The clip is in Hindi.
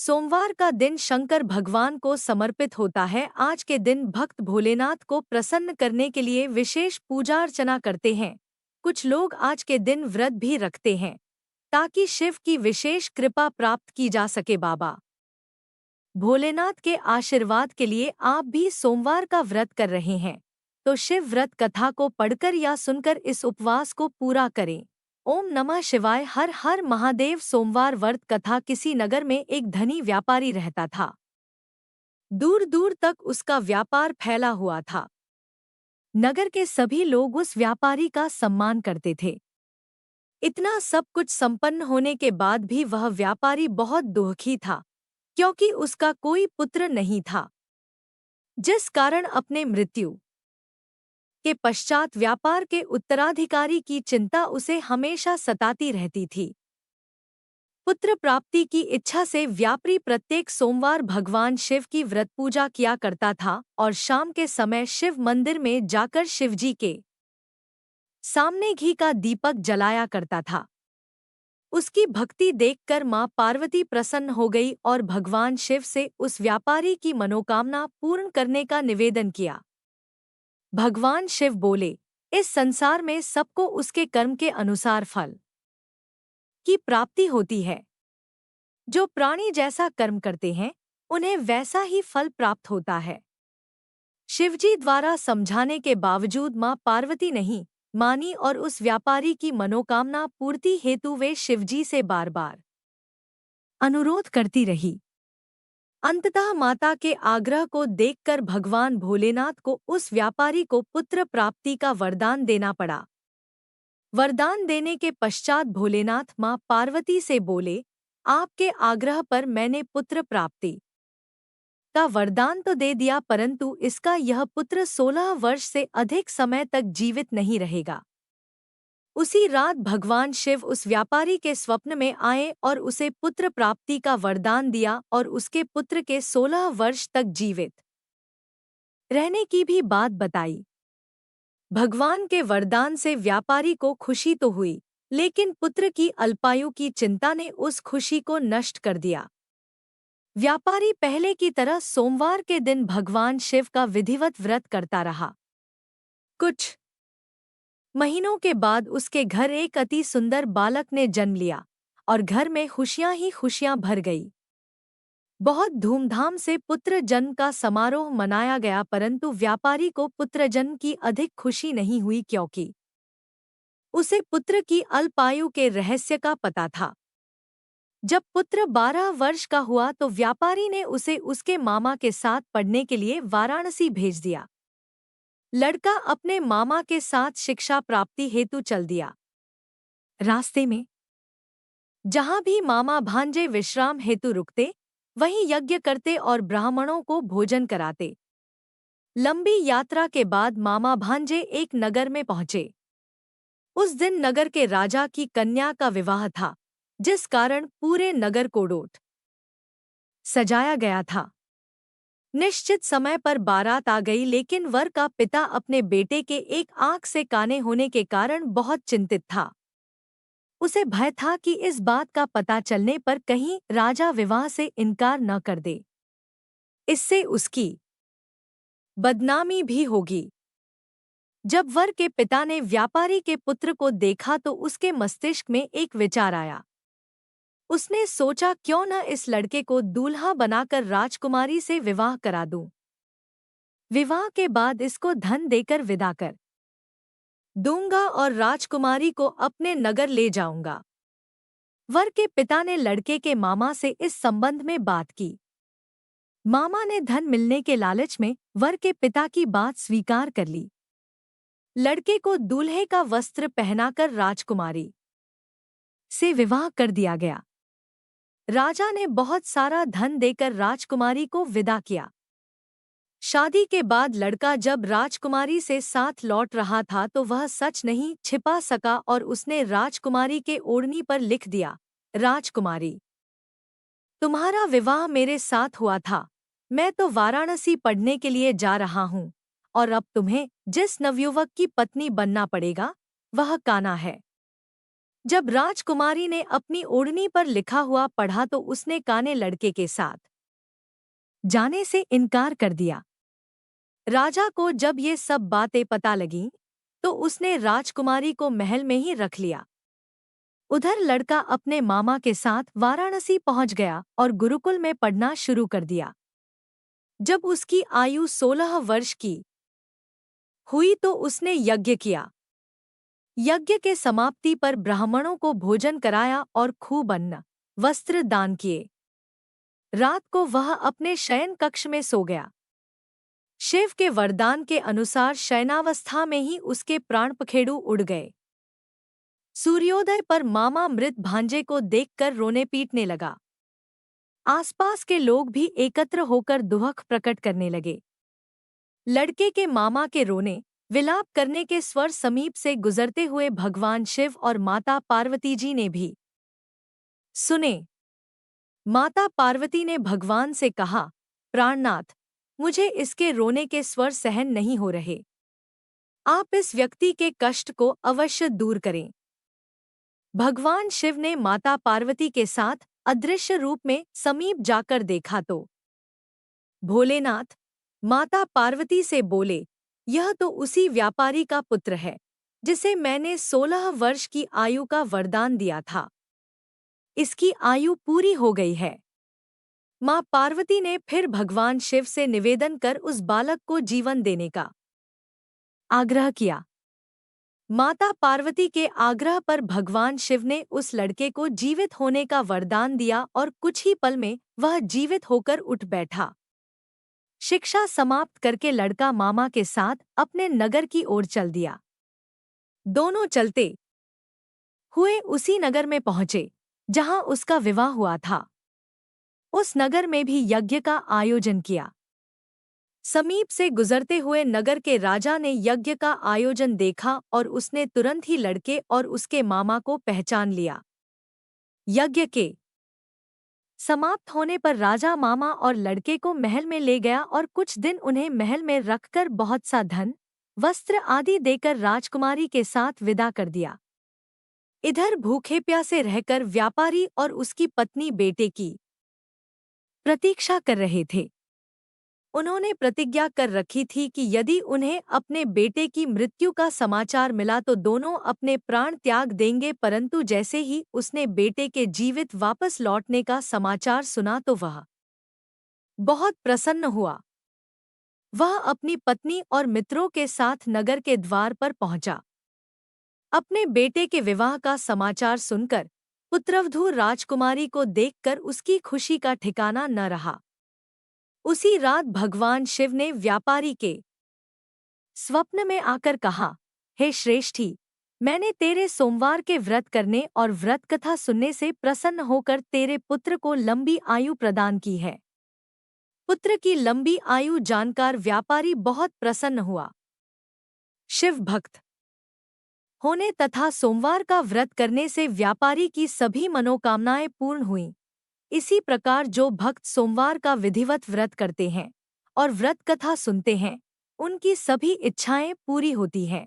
सोमवार का दिन शंकर भगवान को समर्पित होता है। आज के दिन भक्त भोलेनाथ को प्रसन्न करने के लिए विशेष पूजा अर्चना करते हैं। कुछ लोग आज के दिन व्रत भी रखते हैं ताकि शिव की विशेष कृपा प्राप्त की जा सके। बाबा भोलेनाथ के आशीर्वाद के लिए आप भी सोमवार का व्रत कर रहे हैं तो शिव व्रत कथा को पढ़कर या सुनकर इस उपवास को पूरा करें। ओम नमः शिवाय। हर हर महादेव। सोमवार व्रत कथा। किसी नगर में एक धनी व्यापारी रहता था। दूर दूर तक उसका व्यापार फैला हुआ था। नगर के सभी लोग उस व्यापारी का सम्मान करते थे। इतना सब कुछ संपन्न होने के बाद भी वह व्यापारी बहुत दुखी था क्योंकि उसका कोई पुत्र नहीं था, जिस कारण अपने मृत्यु के पश्चात व्यापार के उत्तराधिकारी की चिंता उसे हमेशा सताती रहती थी। पुत्र प्राप्ति की इच्छा से व्यापारी प्रत्येक सोमवार भगवान शिव की व्रत पूजा किया करता था और शाम के समय शिव मंदिर में जाकर शिवजी के सामने घी का दीपक जलाया करता था। उसकी भक्ति देखकर मां पार्वती प्रसन्न हो गई और भगवान शिव से उस व्यापारी की मनोकामना पूर्ण करने का निवेदन किया। भगवान शिव बोले, इस संसार में सबको उसके कर्म के अनुसार फल की प्राप्ति होती है। जो प्राणी जैसा कर्म करते हैं उन्हें वैसा ही फल प्राप्त होता है। शिवजी द्वारा समझाने के बावजूद मां पार्वती नहीं मानी और उस व्यापारी की मनोकामना पूर्ति हेतु वे शिवजी से बार बार अनुरोध करती रही। अंततः माता के आग्रह को देखकर भगवान भोलेनाथ को उस व्यापारी को पुत्र प्राप्ति का वरदान देना पड़ा। वरदान देने के पश्चात भोलेनाथ मां पार्वती से बोले, आपके आग्रह पर मैंने पुत्र प्राप्ति का वरदान तो दे दिया, परंतु इसका यह पुत्र 16 वर्ष से अधिक समय तक जीवित नहीं रहेगा। उसी रात भगवान शिव उस व्यापारी के स्वप्न में आए और उसे पुत्र प्राप्ति का वरदान दिया और उसके पुत्र के 16 वर्ष तक जीवित रहने की भी बात बताई। भगवान के वरदान से व्यापारी को खुशी तो हुई, लेकिन पुत्र की अल्पायु की चिंता ने उस खुशी को नष्ट कर दिया। व्यापारी पहले की तरह सोमवार के दिन भगवान शिव का विधिवत व्रत करता रहा। कुछ महीनों के बाद उसके घर एक अति सुंदर बालक ने जन्म लिया और घर में खुशियां ही खुशियां भर गई। बहुत धूमधाम से पुत्र जन्म का समारोह मनाया गया, परंतु व्यापारी को पुत्र जन्म की अधिक खुशी नहीं हुई क्योंकि उसे पुत्र की अल्पायु के रहस्य का पता था। जब पुत्र 12 वर्ष का हुआ तो व्यापारी ने उसे उसके मामा के साथ पढ़ने के लिए वाराणसी भेज दिया। लड़का अपने मामा के साथ शिक्षा प्राप्ति हेतु चल दिया। रास्ते में जहां भी मामा भांजे विश्राम हेतु रुकते, वहीं यज्ञ करते और ब्राह्मणों को भोजन कराते। लंबी यात्रा के बाद मामा भांजे एक नगर में पहुंचे। उस दिन नगर के राजा की कन्या का विवाह था, जिस कारण पूरे नगर को डोट सजाया गया था। निश्चित समय पर बारात आ गई, लेकिन वर का पिता अपने बेटे के एक आंख से काने होने के कारण बहुत चिंतित था। उसे भय था कि इस बात का पता चलने पर कहीं राजा विवाह से इनकार न कर दे, इससे उसकी बदनामी भी होगी। जब वर के पिता ने व्यापारी के पुत्र को देखा तो उसके मस्तिष्क में एक विचार आया। उसने सोचा, क्यों न इस लड़के को दूल्हा बनाकर राजकुमारी से विवाह करा दूं। विवाह के बाद इसको धन देकर विदा कर दूंगा और राजकुमारी को अपने नगर ले जाऊंगा। वर के पिता ने लड़के के मामा से इस संबंध में बात की। मामा ने धन मिलने के लालच में वर के पिता की बात स्वीकार कर ली। लड़के को दूल्हे का वस्त्र पहनाकर राजकुमारी से विवाह कर दिया गया। राजा ने बहुत सारा धन देकर राजकुमारी को विदा किया। शादी के बाद लड़का जब राजकुमारी से साथ लौट रहा था तो वह सच नहीं छिपा सका और उसने राजकुमारी के ओढ़नी पर लिख दिया, राजकुमारी, तुम्हारा विवाह मेरे साथ हुआ था। मैं तो वाराणसी पढ़ने के लिए जा रहा हूँ और अब तुम्हें जिस नवयुवक की पत्नी बनना पड़ेगा वह कान्हा है। जब राजकुमारी ने अपनी ओढ़नी पर लिखा हुआ पढ़ा तो उसने काने लड़के के साथ जाने से इनकार कर दिया। राजा को जब ये सब बातें पता लगीं, तो उसने राजकुमारी को महल में ही रख लिया। उधर लड़का अपने मामा के साथ वाराणसी पहुंच गया और गुरुकुल में पढ़ना शुरू कर दिया। जब उसकी आयु 16 वर्ष की हुई तो उसने यज्ञ किया। यज्ञ के समाप्ति पर ब्राह्मणों को भोजन कराया और खूब अन्न वस्त्र दान किए। रात को वह अपने शयन कक्ष में सो गया। शिव के वरदान के अनुसार शयनावस्था में ही उसके प्राण पखेरु उड़ गए। सूर्योदय पर मामा मृत भांजे को देखकर रोने पीटने लगा। आसपास के लोग भी एकत्र होकर दुख प्रकट करने लगे। लड़के के मामा के रोने विलाप करने के स्वर समीप से गुजरते हुए भगवान शिव और माता पार्वती जी ने भी सुने। माता पार्वती ने भगवान से कहा, प्राणनाथ, मुझे इसके रोने के स्वर सहन नहीं हो रहे। आप इस व्यक्ति के कष्ट को अवश्य दूर करें। भगवान शिव ने माता पार्वती के साथ अदृश्य रूप में समीप जाकर देखा तो भोलेनाथ माता पार्वती से बोले, यह तो उसी व्यापारी का पुत्र है जिसे मैंने 16 वर्ष की आयु का वरदान दिया था। इसकी आयु पूरी हो गई है। मां पार्वती ने फिर भगवान शिव से निवेदन कर उस बालक को जीवन देने का आग्रह किया। माता पार्वती के आग्रह पर भगवान शिव ने उस लड़के को जीवित होने का वरदान दिया और कुछ ही पल में वह जीवित होकर उठ बैठा। शिक्षा समाप्त करके लड़का मामा के साथ अपने नगर की ओर चल दिया। दोनों चलते हुए उसी नगर में पहुंचे जहां उसका विवाह हुआ था। उस नगर में भी यज्ञ का आयोजन किया। समीप से गुजरते हुए नगर के राजा ने यज्ञ का आयोजन देखा और उसने तुरंत ही लड़के और उसके मामा को पहचान लिया। यज्ञ के समाप्त होने पर राजा मामा और लड़के को महल में ले गया और कुछ दिन उन्हें महल में रखकर बहुत सा धन, वस्त्र आदि देकर राजकुमारी के साथ विदा कर दिया। इधर भूखे प्यासे रहकर व्यापारी और उसकी पत्नी बेटे की प्रतीक्षा कर रहे थे। उन्होंने प्रतिज्ञा कर रखी थी कि यदि उन्हें अपने बेटे की मृत्यु का समाचार मिला तो दोनों अपने प्राण त्याग देंगे, परंतु जैसे ही उसने बेटे के जीवित वापस लौटने का समाचार सुना तो वह बहुत प्रसन्न हुआ। वह अपनी पत्नी और मित्रों के साथ नगर के द्वार पर पहुंचा। अपने बेटे के विवाह का समाचार सुनकर पुत्रवधू राजकुमारी को देखकर उसकी खुशी का ठिकाना न रहा। उसी रात भगवान शिव ने व्यापारी के स्वप्न में आकर कहा, हे श्रेष्ठी, मैंने तेरे सोमवार के व्रत करने और व्रत कथा सुनने से प्रसन्न होकर तेरे पुत्र को लंबी आयु प्रदान की है। पुत्र की लंबी आयु जानकर व्यापारी बहुत प्रसन्न हुआ। शिव भक्त होने तथा सोमवार का व्रत करने से व्यापारी की सभी मनोकामनाएं पूर्ण हुईं। इसी प्रकार जो भक्त सोमवार का विधिवत व्रत करते हैं और व्रत कथा सुनते हैं, उनकी सभी इच्छाएं पूरी होती हैं।